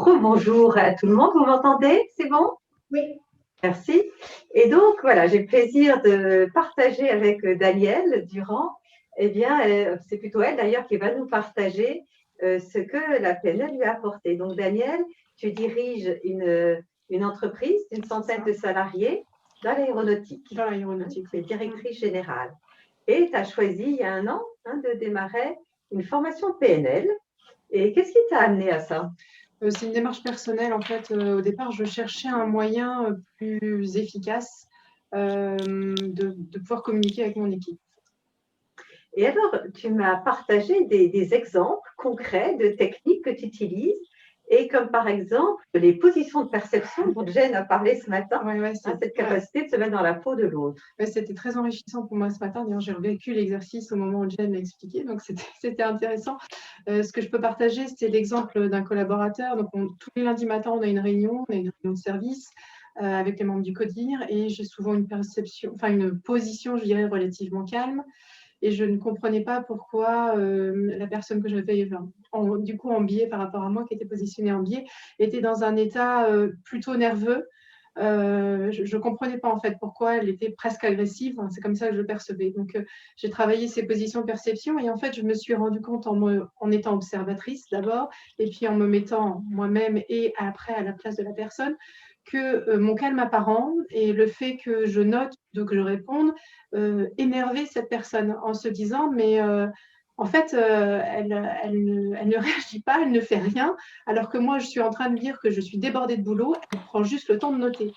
Rebonjour à tout le monde, vous m'entendez? C'est bon? Oui. Merci. Et donc, voilà, j'ai le plaisir de partager avec Danielle Durand. Eh bien, c'est plutôt elle d'ailleurs qui va nous partager ce que la PNL lui a apporté. Donc, Danielle, tu diriges une entreprise d'une centaine de salariés dans l'aéronautique. Dans l'aéronautique. Tu es directrice générale. Et tu as choisi il y a un an de démarrer une formation PNL. Et qu'est-ce qui t'a amené à ça? C'est une démarche personnelle. En fait, au départ, je cherchais un moyen plus efficace de pouvoir communiquer avec mon équipe. Et alors, tu m'as partagé des exemples concrets de techniques que tu utilises, et comme par exemple les positions de perception dont Jen a parlé ce matin, cette capacité de se mettre dans la peau de l'autre. C'était très enrichissant pour moi ce matin. D'ailleurs, j'ai revécu l'exercice au moment où Jen l'a expliqué, donc c'était intéressant. Ce que je peux partager, c'est l'exemple d'un collaborateur. Donc, tous les lundis matins, on a une réunion de service avec les membres du CODIR, et j'ai souvent une position, je dirais, relativement calme. Et je ne comprenais pas pourquoi la personne que j'avais, du coup en biais par rapport à moi, qui était positionnée en biais, était dans un état plutôt nerveux. Je ne comprenais pas en fait pourquoi elle était presque agressive. C'est comme ça que je le percevais. Donc, j'ai travaillé ces positions de perception, et en fait, je me suis rendu compte en étant observatrice d'abord, et puis en me mettant moi-même et après à la place de la personne, que mon calme apparent et le fait que je note, donc je réponde, énervait cette personne en se disant mais en fait, elle ne réagit pas, elle ne fait rien, alors que moi, je suis en train de dire que je suis débordée de boulot, elle prend juste le temps de noter.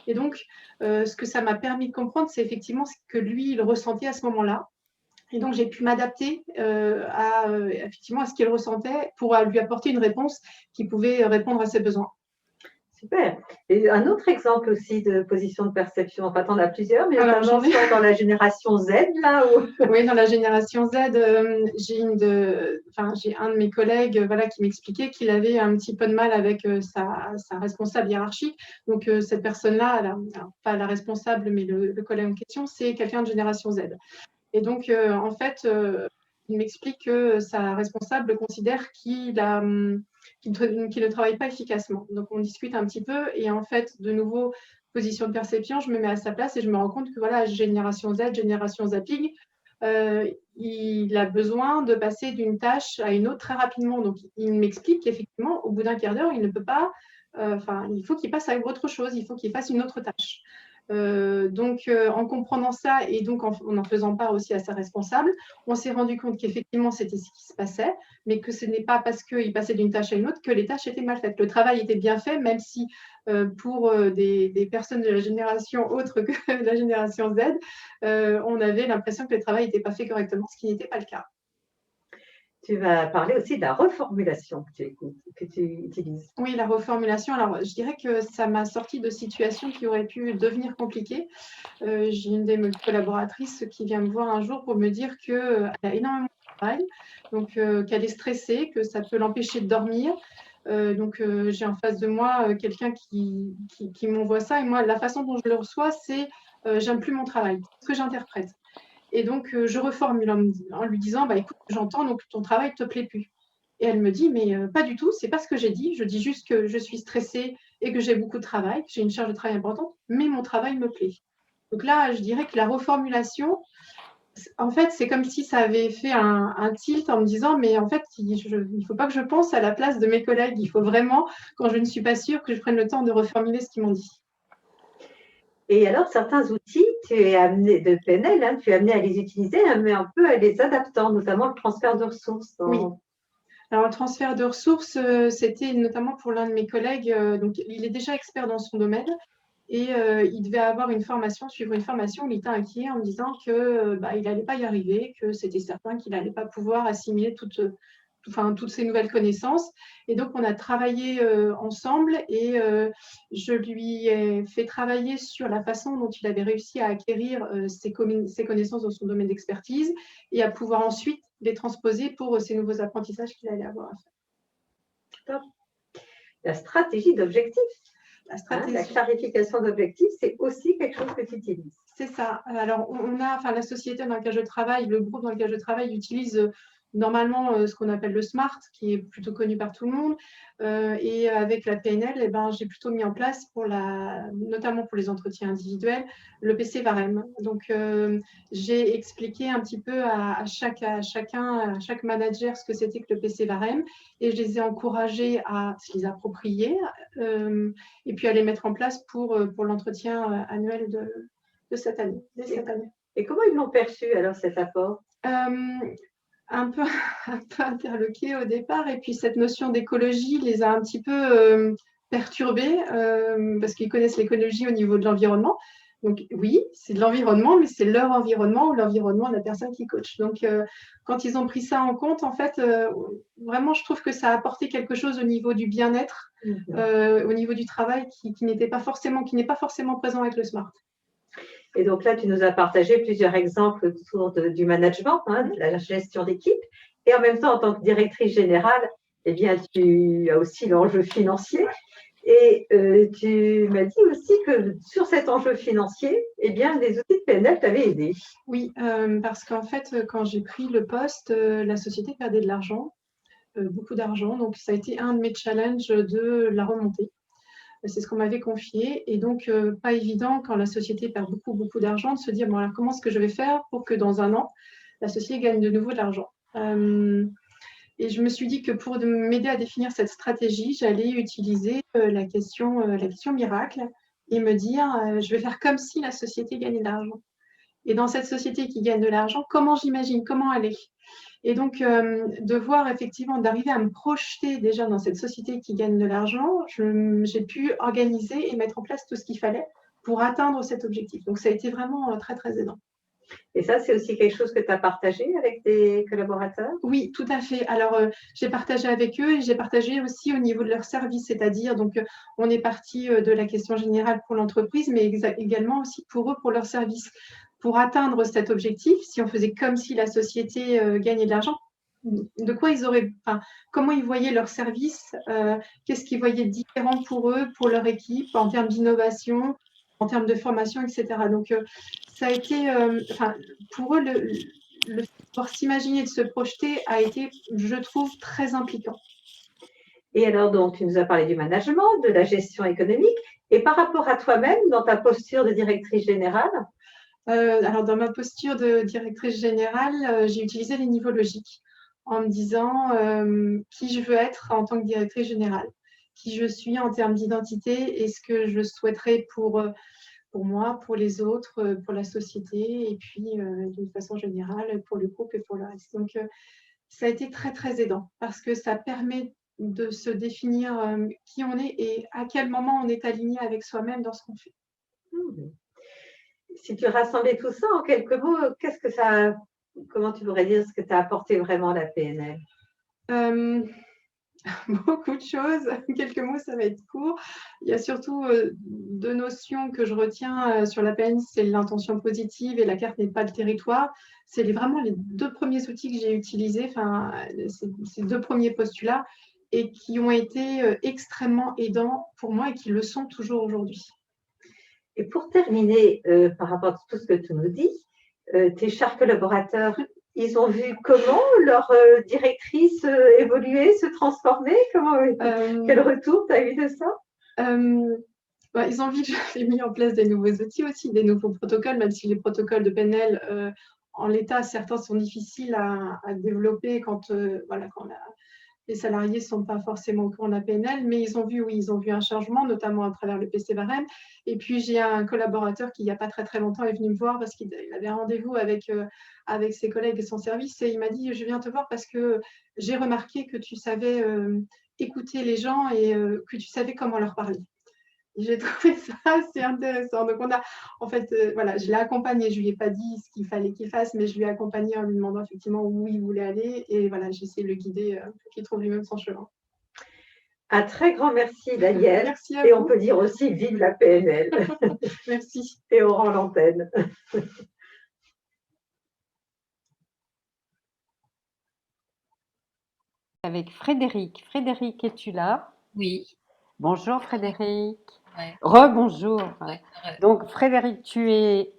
Et donc, ce que ça m'a permis de comprendre, c'est effectivement ce que lui, il ressentait à ce moment-là. Et donc, j'ai pu m'adapter effectivement à ce qu'il ressentait pour lui apporter une réponse qui pouvait répondre à ses besoins. Super. Et un autre exemple aussi de position de perception, enfin, tu en as plusieurs, mais notamment dans la génération Z, là où... Oui, dans la génération Z, j'ai un de mes collègues qui m'expliquait qu'il avait un petit peu de mal avec sa responsable hiérarchique. Donc, cette personne-là, pas la responsable, mais le collègue en question, c'est quelqu'un de génération Z. Et donc, en fait, il m'explique que sa responsable considère qu'il ne travaille pas efficacement. Donc, on discute un petit peu, et en fait, de nouveau, position de perception, je me mets à sa place et je me rends compte que voilà, génération Z, génération zapping, il a besoin de passer d'une tâche à une autre très rapidement. Donc, il m'explique qu'effectivement, au bout d'un quart d'heure, il ne peut pas, il faut qu'il passe à autre chose, il faut qu'il fasse une autre tâche. Donc, en comprenant ça et donc en faisant part aussi à sa responsable, on s'est rendu compte qu'effectivement, c'était ce qui se passait, mais que ce n'est pas parce qu'il passait d'une tâche à une autre que les tâches étaient mal faites. Le travail était bien fait, même si pour des personnes de la génération autre que la génération Z, on avait l'impression que le travail n'était pas fait correctement, ce qui n'était pas le cas. Tu vas parler aussi de la reformulation que tu utilises. Oui, la reformulation. Alors, je dirais que ça m'a sorti de situations qui auraient pu devenir compliquées. J'ai une de mes collaboratrices qui vient me voir un jour pour me dire qu'elle a énormément de travail, donc qu'elle est stressée, que ça peut l'empêcher de dormir. Donc, j'ai en face de moi quelqu'un qui m'envoie ça. Et moi, la façon dont je le reçois, c'est j'aime plus mon travail. C'est ce que j'interprète. Et donc, je reformule en lui disant écoute, j'entends, donc ton travail ne te plaît plus. Et elle me dit mais pas du tout, c'est pas ce que j'ai dit. Je dis juste que je suis stressée et que j'ai beaucoup de travail, que j'ai une charge de travail importante, mais mon travail me plaît. Donc là, je dirais que la reformulation, en fait, c'est comme si ça avait fait un tilt en me disant mais en fait, il ne faut pas que je pense à la place de mes collègues. Il faut vraiment, quand je ne suis pas sûre, que je prenne le temps de reformuler ce qu'ils m'ont dit. Et alors, certains outils, tu es amené de PNL, tu es amené à les utiliser, mais un peu à les adaptant, notamment le transfert de ressources. Oui. Alors, le transfert de ressources, c'était notamment pour l'un de mes collègues. Donc, il est déjà expert dans son domaine. Et il devait suivre une formation. Il était inquiet en me disant qu'il n'allait pas y arriver, que c'était certain qu'il n'allait pas pouvoir assimiler toutes ces nouvelles connaissances. Et donc, on a travaillé ensemble, et je lui ai fait travailler sur la façon dont il avait réussi à acquérir ses connaissances dans son domaine d'expertise, et à pouvoir ensuite les transposer pour ces nouveaux apprentissages qu'il allait avoir à faire. La stratégie d'objectif. La clarification d'objectifs, c'est aussi quelque chose que tu utilises. C'est ça. Alors, la société dans laquelle je travaille, le groupe dans lequel je travaille utilise normalement ce qu'on appelle le SMART, qui est plutôt connu par tout le monde. Et avec la PNL, eh ben, j'ai plutôt mis en place, notamment pour les entretiens individuels, le PC Varem. Donc, j'ai expliqué un petit peu à chaque manager ce que c'était que le PC Varem, et je les ai encouragés à se les approprier et puis à les mettre en place pour l'entretien annuel de cette année, dès cette année. Et comment ils l'ont perçu alors cet apport? Un peu interloqués au départ, et puis cette notion d'écologie les a un petit peu perturbés parce qu'ils connaissent l'écologie au niveau de l'environnement. Donc oui, c'est de l'environnement, mais c'est leur environnement ou l'environnement de la personne qui coach. Donc quand ils ont pris ça en compte, en fait, vraiment, je trouve que ça a apporté quelque chose au niveau du bien-être, au niveau du travail qui n'est pas forcément présent avec le SMART. Et donc là, tu nous as partagé plusieurs exemples autour du management, de la gestion d'équipe. Et en même temps, en tant que directrice générale, eh bien, tu as aussi l'enjeu financier. Et tu m'as dit aussi que sur cet enjeu financier, eh bien, les outils de PNL t'avaient aidé. Oui, parce qu'en fait, quand j'ai pris le poste, la société perdait de l'argent, beaucoup d'argent. Donc, ça a été un de mes challenges de la remontée. C'est ce qu'on m'avait confié. Et donc, pas évident quand la société perd beaucoup, beaucoup d'argent de se dire, bon, alors comment est-ce que je vais faire pour que dans un an, la société gagne de nouveau de l'argent? Et je me suis dit que pour m'aider à définir cette stratégie, j'allais utiliser la question miracle et me dire, je vais faire comme si la société gagnait de l'argent. Et dans cette société qui gagne de l'argent, comment j'imagine, comment elle est? Et donc, de voir effectivement, d'arriver à me projeter déjà dans cette société qui gagne de l'argent, j'ai pu organiser et mettre en place tout ce qu'il fallait pour atteindre cet objectif. Donc, ça a été vraiment très, très aidant. Et ça, c'est aussi quelque chose que tu as partagé avec tes collaborateurs? Oui, tout à fait. Alors, j'ai partagé avec eux et j'ai partagé aussi au niveau de leur service, c'est-à-dire, donc, on est parti de la question générale pour l'entreprise, mais également aussi pour eux, pour leur service. Pour atteindre cet objectif, si on faisait comme si la société gagnait de l'argent, de quoi comment ils voyaient leur service, qu'est-ce qu'ils voyaient de différent pour eux, pour leur équipe, en termes d'innovation, en termes de formation, etc. Donc, ça a été, pour eux, le pouvoir s'imaginer, de se projeter a été, je trouve, très impliquant. Et alors, donc, tu nous as parlé du management, de la gestion économique. Et par rapport à toi-même, dans ta posture de directrice générale? Alors, dans ma posture de directrice générale, j'ai utilisé les niveaux logiques en me disant qui je veux être en tant que directrice générale, qui je suis en termes d'identité et ce que je souhaiterais pour moi, pour les autres, pour la société et puis d'une façon générale pour le groupe et pour le reste. Donc, ça a été très, très aidant parce que ça permet de se définir qui on est et à quel moment on est aligné avec soi-même dans ce qu'on fait. Si tu rassemblais tout ça en quelques mots, comment tu pourrais dire ce que tu as apporté vraiment à la PNL? Beaucoup de choses. Quelques mots, ça va être court. Il y a surtout deux notions que je retiens sur la PNL, c'est l'intention positive et la carte n'est pas le territoire. C'est vraiment les deux premiers outils que j'ai utilisés, ces deux premiers postulats, et qui ont été extrêmement aidants pour moi et qui le sont toujours aujourd'hui. Et pour terminer, par rapport à tout ce que tu nous dis, tes chers collaborateurs, ils ont vu comment leur directrice évoluer, se transformer? Quel retour tu as eu de ça? Ils ont vu que j'avais mis en place des nouveaux outils aussi, des nouveaux protocoles, même si les protocoles de PNL, en l'état, certains sont difficiles à développer quand les salariés ne sont pas forcément au courant de la PNL, mais ils ont vu un changement, notamment à travers le PC Varem. Et puis, j'ai un collaborateur qui, il n'y a pas très, très longtemps, est venu me voir parce qu'il avait un rendez-vous avec ses collègues et son service. Et il m'a dit, je viens te voir parce que j'ai remarqué que tu savais écouter les gens et que tu savais comment leur parler. J'ai trouvé ça assez intéressant. Donc, je l'ai accompagné. Je ne lui ai pas dit ce qu'il fallait qu'il fasse, mais je lui ai accompagné en lui demandant effectivement où il voulait aller. Et voilà, j'ai essayé de le guider pour qu'il trouve lui-même son chemin. Un très grand merci, Danielle. Merci à vous. Et vous. On peut dire aussi vive la PNL. Merci. Et on rend l'antenne. Avec Frédéric. Frédéric, es-tu là? Oui. Bonjour Frédéric. Ouais. Rebonjour. Ouais. Donc Frédéric, tu es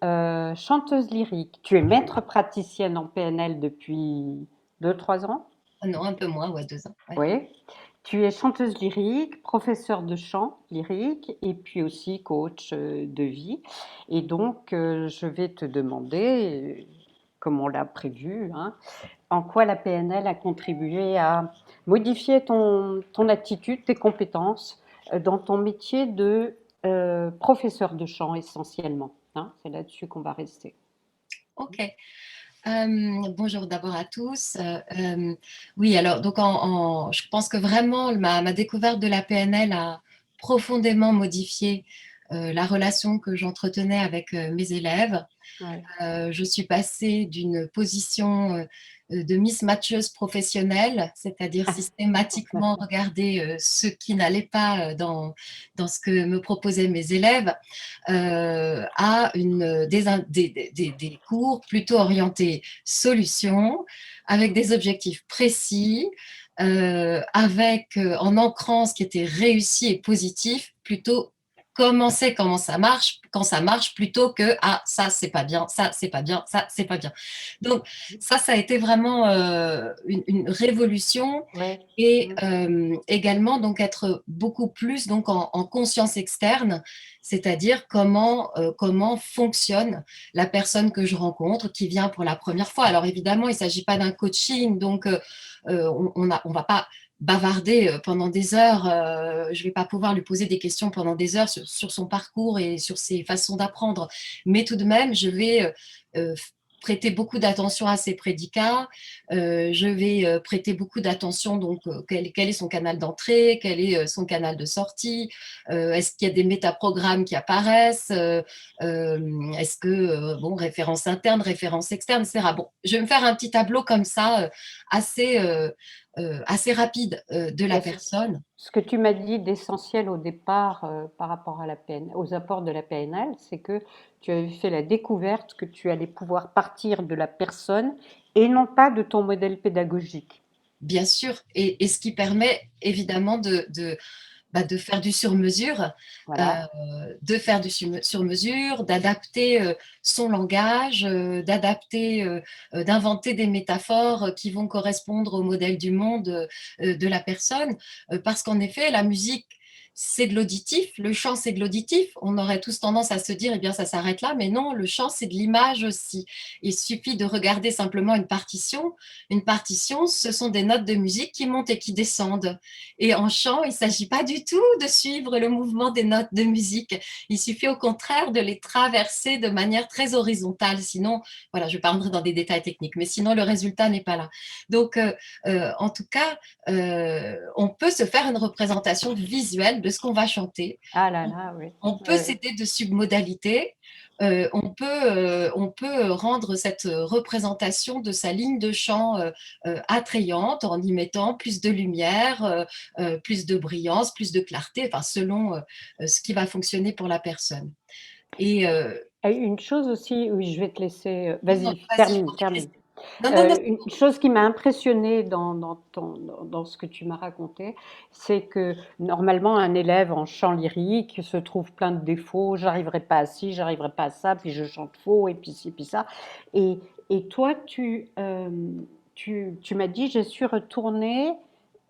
chanteuse lyrique, tu es maître praticienne en PNL depuis 2-3 ans? Non, un peu moins, ouais, 2 ans, ouais. Oui. Tu es chanteuse lyrique, professeure de chant lyrique et puis aussi coach de vie. Et donc, je vais te demander, comme on l'a prévu, hein, en quoi la PNL a contribué à modifier ton attitude, tes compétences dans ton métier de professeur de chant essentiellement, hein. C'est là-dessus qu'on va rester. OK. Bonjour d'abord à tous. Oui, alors donc je pense que vraiment ma découverte de la PNL a profondément modifié, la relation que j'entretenais avec, mes élèves. Ouais. Je suis passée d'une position, de Miss Matcheuse professionnelle, c'est-à-dire systématiquement regarder, ce qui n'allait pas, dans ce que me proposaient mes élèves, à des cours plutôt orientés solutions, avec des objectifs précis, avec, en ancrant ce qui était réussi et positif, plutôt comment c'est, comment ça marche, quand ça marche, plutôt que ah ça c'est pas bien, ça c'est pas bien, ça c'est pas bien. Donc ça a été vraiment une révolution Ouais. et également donc être beaucoup plus donc en conscience externe, c'est-à-dire comment fonctionne la personne que je rencontre qui vient pour la première fois. Alors évidemment, il ne s'agit pas d'un coaching, donc on va pas bavarder pendant des heures. Je ne vais pas pouvoir lui poser des questions pendant des heures sur son parcours et sur ses façons d'apprendre. Mais tout de même, je vais prêter beaucoup d'attention à ses prédicats. Je vais prêter beaucoup d'attention, donc quel est son canal d'entrée, quel est son canal de sortie, est-ce qu'il y a des métaprogrammes qui apparaissent, est-ce que, bon, référence interne, référence externe, etc. Bon, je vais me faire un petit tableau comme ça, assez, assez rapide de la personne. Ce que tu m'as dit d'essentiel au départ par rapport à la PNL, aux apports de la PNL, c'est que tu avais fait la découverte que tu allais pouvoir partir de la personne et non pas de ton modèle pédagogique. Bien sûr, et ce qui permet évidemment de faire du sur-mesure, Voilà. de faire du sur-mesure, d'adapter son langage, d'adapter, d'inventer des métaphores qui vont correspondre au modèle du monde de la personne. Parce qu'en effet, la musique, c'est de l'auditif, le chant, c'est de l'auditif. On aurait tous tendance à se dire, eh bien, ça s'arrête là, mais non, le chant, c'est de l'image aussi. Il suffit de regarder simplement une partition. Une partition, ce sont des notes de musique qui montent et qui descendent. Et en chant, il ne s'agit pas du tout de suivre le mouvement des notes de musique. Il suffit au contraire de les traverser de manière très horizontale. Sinon, voilà, je ne vais pas rentrer dans des détails techniques, mais sinon le résultat n'est pas là. Donc, en tout cas, on peut se faire une représentation visuelle de ce qu'on va chanter. Ah là là, oui. On peut Ouais. s'aider de submodalité. On peut rendre cette représentation de sa ligne de chant attrayante en y mettant plus de lumière, plus de brillance, plus de clarté, enfin, selon ce qui va fonctionner pour la personne. Et Et une chose aussi, oui, je vais te laisser. non, Vas-y, vas-y, je termine, t'en prie, termine. non, non, non, Une chose qui m'a impressionnée dans ce que tu m'as raconté, c'est que normalement un élève en chant lyrique se trouve plein de défauts. J'arriverai pas à ci, j'arriverai pas à ça, puis je chante faux, et puis ci, puis ça. Et, et toi, tu m'as dit, j'ai su retourner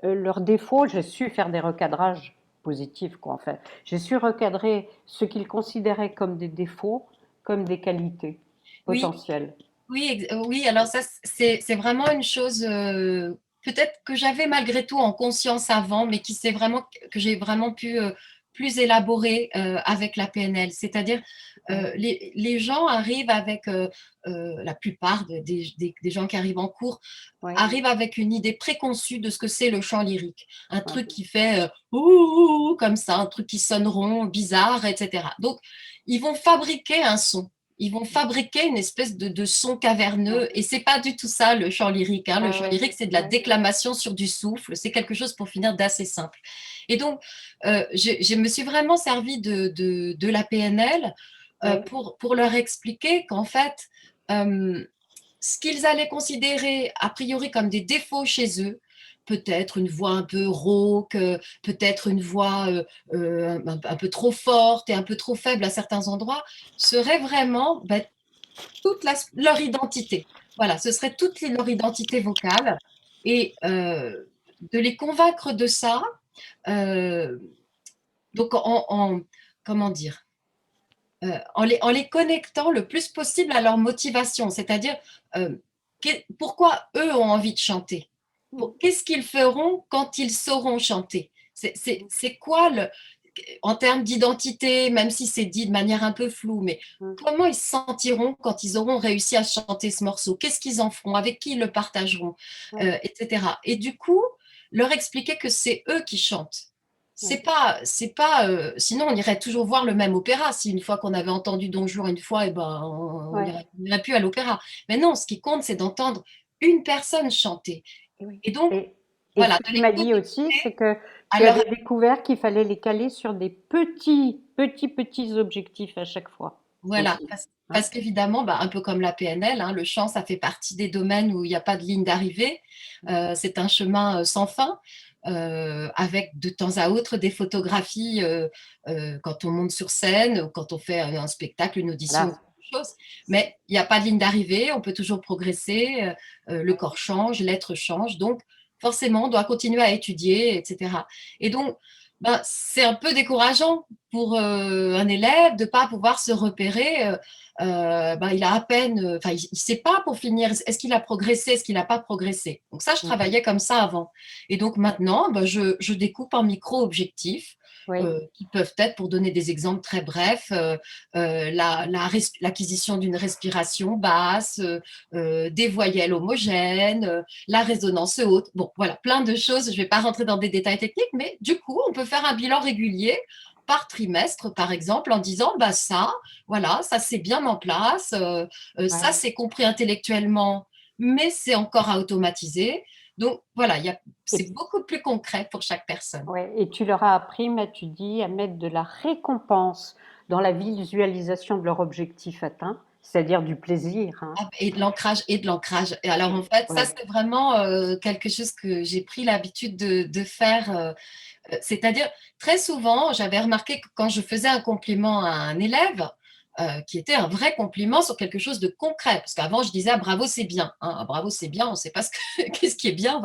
leurs défauts, j'ai su faire des recadrages positifs, quoi, en fait. J'ai su recadrer ce qu'ils considéraient comme des défauts, comme des qualités oui. potentielles. Oui, oui, alors ça, c'est vraiment une chose peut-être que j'avais malgré tout en conscience avant, mais que j'ai vraiment pu plus élaborer avec la PNL. C'est-à-dire, Ouais. les gens arrivent avec, la plupart des gens qui arrivent en cours, Ouais. arrivent avec une idée préconçue de ce que c'est le chant lyrique. Un Ouais. truc qui fait ouh, ouh, ouh, comme ça, un truc qui sonne rond, bizarre, etc. Donc, ils vont fabriquer un son. Ils vont fabriquer une espèce de son caverneux, Ouais. et c'est pas du tout ça le chant lyrique, hein. Le Ouais, chant ouais, lyrique, c'est de la ouais. déclamation sur du souffle, c'est quelque chose pour finir d'assez simple. Et donc, je me suis vraiment servi de la PNL Ouais. pour leur expliquer qu'en fait, ce qu'ils allaient considérer a priori comme des défauts chez eux, peut-être une voix un peu rauque, peut-être une voix un peu trop forte et un peu trop faible à certains endroits, serait vraiment leur identité. Voilà, ce serait toute leur identité vocale. Et de les convaincre de ça, donc comment dire, en les connectant le plus possible à leur motivation, c'est-à-dire pourquoi eux ont envie de chanter, qu'est-ce qu'ils feront quand ils sauront chanter, c'est quoi en termes d'identité, même si c'est dit de manière un peu floue, mais comment ils se sentiront quand ils auront réussi à chanter ce morceau, qu'est-ce qu'ils en feront, avec qui ils le partageront, etc. Et du coup, leur expliquer que c'est eux qui chantent. C'est pas sinon on irait toujours voir le même opéra. Si une fois qu'on avait entendu Don Juan une fois, et ben on n'irait plus à l'opéra. Mais non, ce qui compte, c'est d'entendre une personne chanter. Et donc, voilà. Ce que tu m'as dit aussi, c'est que tu alors, avais découvert qu'il fallait les caler sur des petits objectifs à chaque fois. Voilà, parce qu'évidemment, un peu comme la PNL, hein, le chant, ça fait partie des domaines où il n'y a pas de ligne d'arrivée. C'est un chemin sans fin, avec de temps à autre des photographies quand on monte sur scène, ou quand on fait un spectacle, une audition, Voilà. quelque chose. Mais il n'y a pas de ligne d'arrivée, on peut toujours progresser, le corps change, l'être change, donc forcément, on doit continuer à étudier, etc. Et donc, c'est un peu décourageant pour un élève de ne pas pouvoir se repérer. Il a à peine, il ne sait pas pour finir, est-ce qu'il a progressé, est-ce qu'il n'a pas progressé. Donc ça, je travaillais comme ça avant. Et donc maintenant, je découpe en micro-objectifs qui peuvent être, pour donner des exemples très brefs, l'acquisition d'une respiration basse, des voyelles homogènes, la résonance haute. Bon, voilà, plein de choses. Je ne vais pas rentrer dans des détails techniques, mais du coup, on peut faire un bilan régulier par trimestre, par exemple, en disant, ça, voilà, ça c'est bien en place, ça c'est compris intellectuellement, mais c'est encore à automatiser. Donc voilà, c'est beaucoup plus concret pour chaque personne. Ouais, et tu leur as appris, tu dis, à mettre de la récompense dans la visualisation de leur objectif atteint, c'est-à-dire du plaisir. Hein. Et de l'ancrage, et de l'ancrage. Et alors en fait, ça c'est vraiment quelque chose que j'ai pris l'habitude de faire. C'est-à-dire, très souvent, j'avais remarqué que quand je faisais un compliment à un élève, qui était un vrai compliment sur quelque chose de concret, parce qu'avant je disais bravo c'est bien, hein. Bravo c'est bien, on ne sait pas qu'est-ce qui est bien,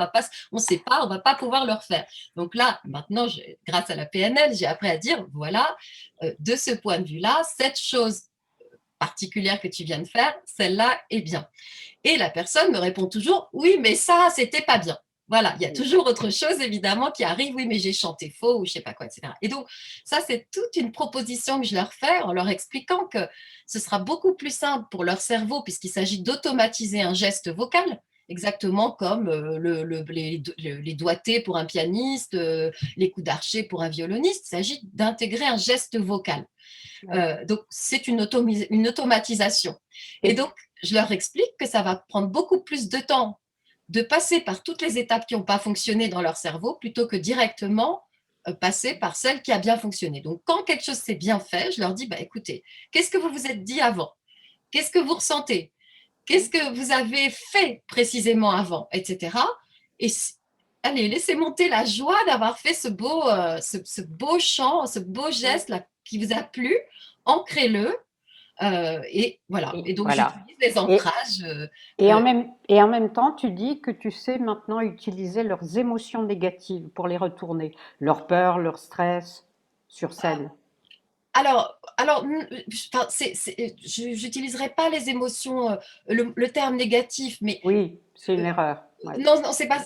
on ne sait pas, on va pas pouvoir le refaire. Donc là maintenant, grâce à la PNL, j'ai appris à dire voilà, de ce point de vue-là, cette chose particulière que tu viens de faire, celle-là est bien. Et la personne me répond toujours oui, mais ça c'était pas bien. Voilà, il y a toujours autre chose, évidemment, qui arrive. Oui, mais j'ai chanté faux ou je ne sais pas quoi, etc. Et donc, ça, c'est toute une proposition que je leur fais en leur expliquant que ce sera beaucoup plus simple pour leur cerveau puisqu'il s'agit d'automatiser un geste vocal, exactement comme les doigtés pour un pianiste, les coups d'archet pour un violoniste. Il s'agit d'intégrer un geste vocal. Donc, c'est une automatisation. Et donc, je leur explique que ça va prendre beaucoup plus de temps de passer par toutes les étapes qui n'ont pas fonctionné dans leur cerveau plutôt que directement passer par celle qui a bien fonctionné. Donc, quand quelque chose s'est bien fait, je leur dis, écoutez, qu'est-ce que vous vous êtes dit avant? Qu'est-ce que vous ressentez? Qu'est-ce que vous avez fait précisément avant? Etc. Et allez, laissez monter la joie d'avoir fait ce beau chant, ce beau geste là, qui vous a plu, ancrez-le. Et voilà. Et donc, j'utilise les ancrages. Et en même temps, tu dis que tu sais maintenant utiliser leurs émotions négatives pour les retourner, leur peur, leur stress sur scène. Alors, je n'utiliserai pas les émotions, le terme négatif, mais… Oui, c'est une erreur. Ouais. Non, c'est pas…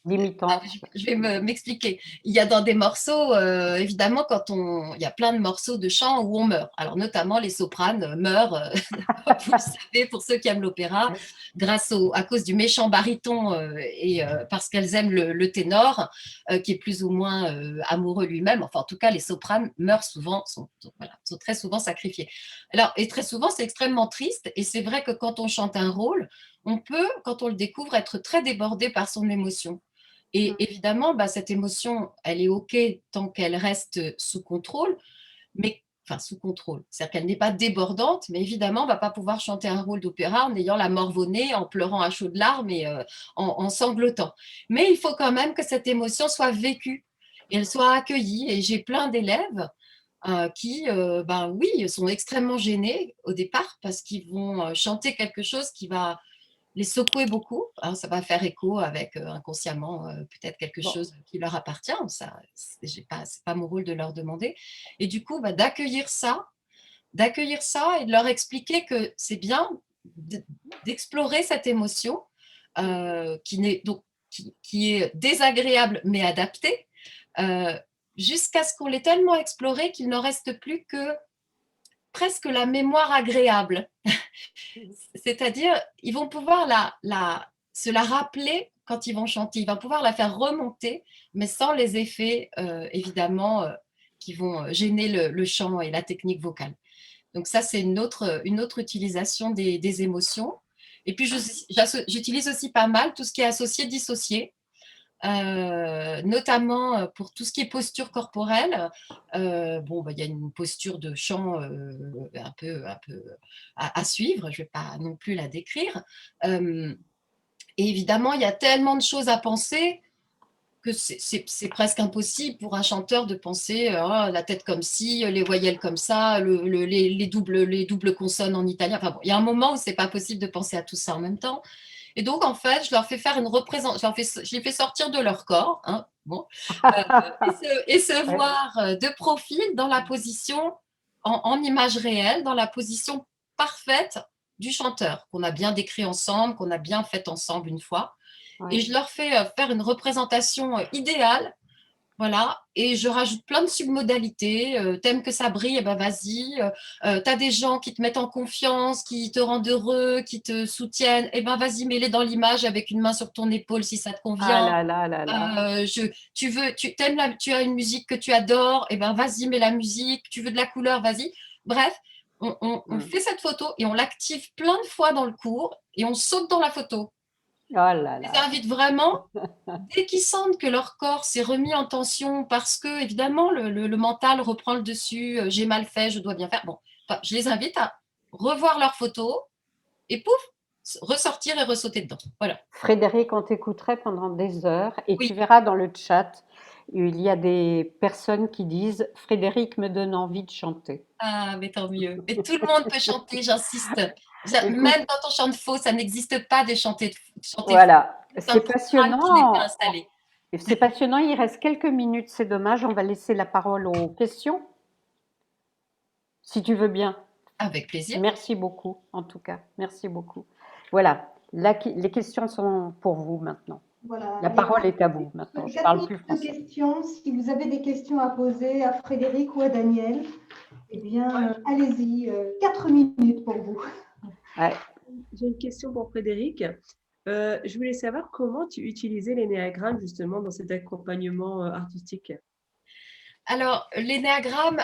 limitant. Je vais m'expliquer. Il y a dans des morceaux, évidemment, il y a plein de morceaux de chant où on meurt. Alors, notamment, les sopranes meurent, vous le savez, pour ceux qui aiment l'opéra, à cause du méchant baryton et parce qu'elles aiment le ténor, qui est plus ou moins amoureux lui-même. Enfin, en tout cas, les sopranes meurent souvent, sont très souvent sacrifiés. Alors, et très souvent, c'est extrêmement triste. Et c'est vrai que quand on chante un rôle, on peut, quand on le découvre, être très débordé par son émotion. Et évidemment, cette émotion, elle est OK tant qu'elle reste sous contrôle, sous contrôle. C'est-à-dire qu'elle n'est pas débordante, mais évidemment, on ne va pas pouvoir chanter un rôle d'opéra en ayant la morve au nez, en pleurant à chaudes larmes et en sanglotant. Mais il faut quand même que cette émotion soit vécue et elle soit accueillie. Et j'ai plein d'élèves qui, oui, sont extrêmement gênés au départ parce qu'ils vont chanter quelque chose qui va les secouer beaucoup. Hein, ça va faire écho avec inconsciemment peut-être quelque Bon, chose qui leur appartient. Ça, c'est pas mon rôle de leur demander. Et du coup, d'accueillir ça et de leur expliquer que c'est bien d'explorer cette émotion qui est désagréable mais adaptée, euh, jusqu'à ce qu'on l'ait tellement exploré qu'il ne reste plus que presque la mémoire agréable. C'est-à-dire, ils vont pouvoir se la rappeler quand ils vont chanter. Ils vont pouvoir la faire remonter, mais sans les effets, évidemment, qui vont gêner le chant et la technique vocale. Donc ça, c'est une autre utilisation des émotions. Et puis, j'utilise aussi pas mal tout ce qui est associé-dissocié, notamment pour tout ce qui est posture corporelle. Il y a une posture de chant un peu à suivre, je ne vais pas non plus la décrire. Et évidemment, il y a tellement de choses à penser que c'est presque impossible pour un chanteur de penser la tête comme ci, les voyelles comme ça, les doubles consonnes en italien. Enfin bon, il y a un moment où c'est pas possible de penser à tout ça en même temps. Et donc, en fait, je leur fais faire une représentation, je les fais sortir de leur corps, hein, et se ouais. voir de profil dans la position, en image réelle, dans la position parfaite du chanteur, qu'on a bien décrit ensemble, qu'on a bien fait ensemble une fois. Ouais. Et je leur fais faire une représentation idéale, voilà, et je rajoute plein de submodalités. T'aimes que ça brille, eh ben vas-y. T'as des gens qui te mettent en confiance, qui te rendent heureux, qui te soutiennent, eh ben vas-y, mets-les dans l'image avec une main sur ton épaule si ça te Ah convient. là là là là. Tu as une musique que tu adores, eh ben vas-y, mets la musique. Tu veux de la couleur, vas-y. Bref, on Hmm. fait cette photo et on l'active plein de fois dans le cours et on saute dans la photo. Oh là Je les là. invite vraiment, dès qu'ils sentent que leur corps s'est remis en tension parce que, évidemment, le mental reprend le dessus, j'ai mal fait, je dois bien faire. Bon, enfin, je les invite à revoir leurs photos et pouf, ressortir et ressauter dedans. Voilà. Frédéric, on t'écouterait pendant des heures et Oui. tu verras dans le chat, il y a des personnes qui disent Frédéric me donne envie de chanter. Ah, mais tant mieux. Et tout le monde peut chanter, j'insiste. Écoute, Même quand on chante faux, ça n'existe pas de chanter faux. voilà, C'est un c'est programme qui n'est pas passionnant. installé. C'est passionnant, il reste quelques minutes, c'est dommage. On va laisser la parole aux questions, si tu veux bien. Avec plaisir. Merci beaucoup, en tout cas. Merci beaucoup. Voilà, les questions sont pour vous maintenant. Voilà. La parole est à vous maintenant. Je 4 parle plus minutes de français. questions. Si vous avez des questions à poser à Frédéric ou à Daniel, eh bien, allez-y. 4 minutes pour vous. Ouais. J'ai une question pour Frédéric. Je voulais savoir comment tu utilisais l'énéagramme justement dans cet accompagnement artistique. Alors, l'énéagramme,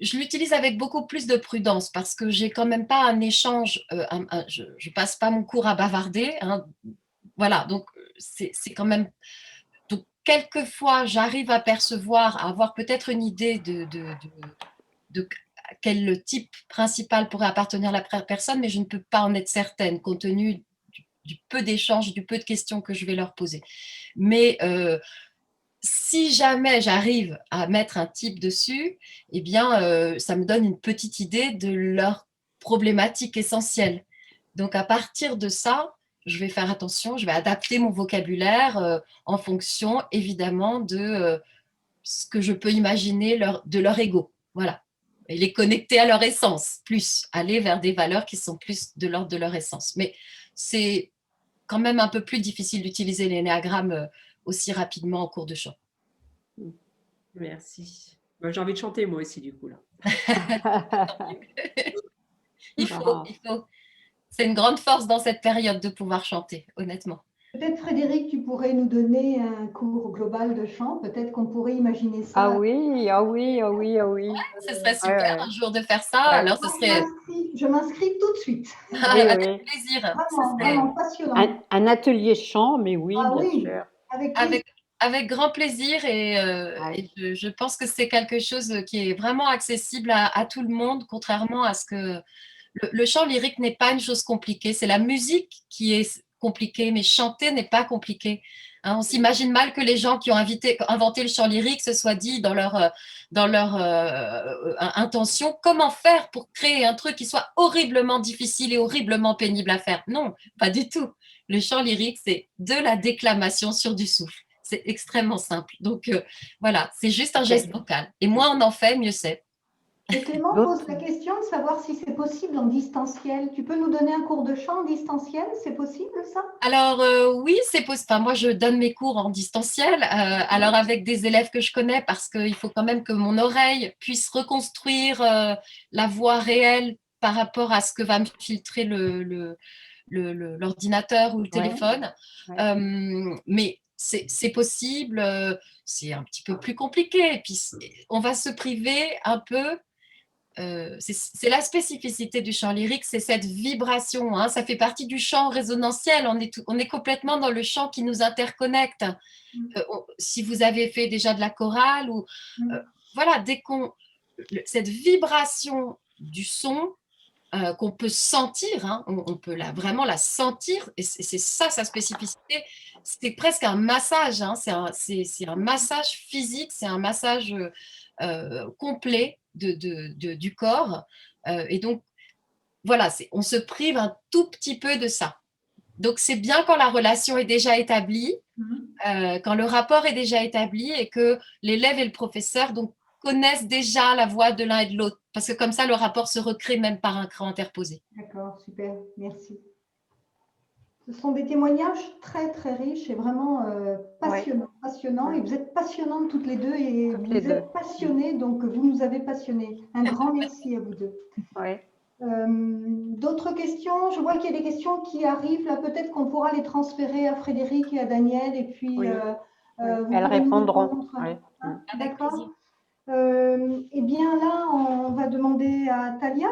je l'utilise avec beaucoup plus de prudence parce que j'ai quand même pas un échange, je passe pas mon cours à bavarder, hein. Voilà, donc c'est quand même. Donc, quelquefois, j'arrive à percevoir, à avoir peut-être une idée de quel type principal pourrait appartenir à la personne, mais je ne peux pas en être certaine compte tenu du peu d'échanges, du peu de questions que je vais leur poser. Mais si jamais j'arrive à mettre un type dessus, eh bien, ça me donne une petite idée de leur problématique essentielle. Donc, à partir de ça, je vais faire attention, je vais adapter mon vocabulaire en fonction, évidemment, de ce que je peux imaginer de leur ego. Voilà. Et les connecter à leur essence, plus aller vers des valeurs qui sont plus de l'ordre de leur essence. Mais c'est quand même un peu plus difficile d'utiliser l'énéagramme aussi rapidement en cours de chant. Merci. J'ai envie de chanter moi aussi du coup là. il faut. C'est une grande force dans cette période de pouvoir chanter, honnêtement. Peut-être Frédéric, tu pourrais nous donner un cours global de chant. Peut-être qu'on pourrait imaginer ça. Ah oui, ah oui, ah oui, ah oui. Ce serait super un jour de faire ça. Ouais. Alors, ce serait. Je m'inscris tout de suite. Avec plaisir. Vraiment passionnant. Un atelier chant, mais oui, Ah bien oui, sûr. Avec grand plaisir et je pense que c'est quelque chose qui est vraiment accessible à tout le monde, contrairement à ce que le chant lyrique n'est pas une chose compliquée. C'est la musique qui est compliqué, mais chanter n'est pas compliqué. Hein, on s'imagine mal que les gens qui ont inventé le chant lyrique se soient dit dans leur intention comment faire pour créer un truc qui soit horriblement difficile et horriblement pénible à faire. Non, pas du tout. Le chant lyrique, c'est de la déclamation sur du souffle. C'est extrêmement simple. Donc voilà, c'est juste un geste vocal. Et moins on en fait, mieux c'est. Et Clément pose la question de savoir si c'est possible en distanciel. Tu peux nous donner un cours de chant en distanciel? C'est possible ça? Alors oui, c'est possible. Enfin, moi, je donne mes cours en distanciel, alors avec des élèves que je connais, parce qu'il faut quand même que mon oreille puisse reconstruire la voix réelle par rapport à ce que va me filtrer l'ordinateur ou le téléphone. Mais c'est possible, c'est un petit peu plus compliqué. Et puis, on va se priver un peu. C'est la spécificité du chant lyrique, c'est cette vibration. Hein, ça fait partie du chant résonantiel. On est complètement dans le chant qui nous interconnecte. Si vous avez fait déjà de la chorale, ou voilà, cette vibration du son qu'on peut sentir, hein, on peut vraiment la sentir, et c'est ça sa spécificité. C'est presque un massage. Hein, c'est un massage physique, c'est un massage complet du corps. Et donc, voilà, on se prive un tout petit peu de ça. Donc, c'est bien quand la relation est déjà établie, quand le rapport est déjà établi et que l'élève et le professeur donc, connaissent déjà la voix de l'un et de l'autre. Parce que comme ça, le rapport se recrée même par un cran interposé. D'accord, super, merci. Ce sont des témoignages très, très riches et vraiment passionnants. Et vous êtes passionnantes toutes les deux et vous êtes passionnées, donc vous nous avez passionnés. Un grand merci à vous deux. D'autres questions? Je vois qu'il y a des questions qui arrivent. Là, peut-être qu'on pourra les transférer à Frédéric et à Daniel. Et puis, elles répondront. D'accord. Eh bien, là, on va demander à Talia.